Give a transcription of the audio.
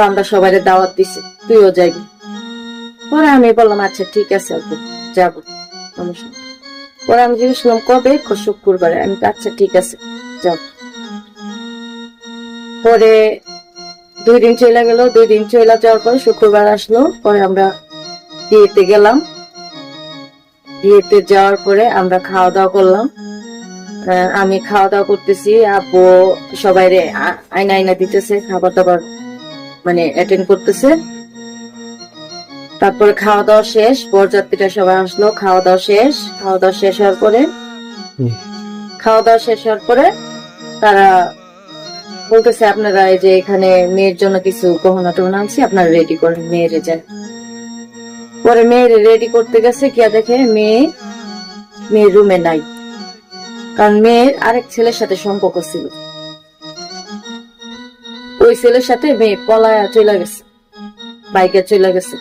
আমরা সবাই দাওয়াত দিছি, তুইও যাইবি। পরে আমি বললাম আচ্ছা ঠিক আছে আপু, যাবো, সমস্যা নেই। পরে আমি জিজ্ঞেস করলাম কবে? শুক্রবারে। আমি আচ্ছা ঠিক আছে যাও। পরে 2 দিন চলে গেল। 2 দিন চলে যাওয়ার পরে শুক্রবার আসলো। পরে আমরা বিয়েতে গেলাম। বিয়েতে যাওয়ার পরে আমরা খাওয়া দাওয়া করলাম। আমি খাওয়া দাওয়া করতেছি, আপু সবাই আয়না আয়না দিতেছে, খাবার দাবার মানে অ্যাটেন্ড করতেছে। তারপরে খাওয়া দাওয়া শেষ, বরযাত্রীরা সবাই আসলো, খাওয়া দাওয়া শেষ। খাওয়া দাওয়া শেষ হওয়ার পরে তারা বলতেছে আপনারা এই যে এখানে মেয়ের জন্য কিছু গহনা টহনা আনছি, আপনারা রেডি করেন, মেয়েরে যায়। পরে মেয়ের রেডি করতে গেছে, গিয়া দেখে মেয়ের রুমে নাই। কারণ মেয়ের আরেক ছেলের সাথে সম্পর্ক ছিল, ওই ছেলের সাথে মেয়ে পলায়া চলে গেছে, বাইকে চলে গেছে।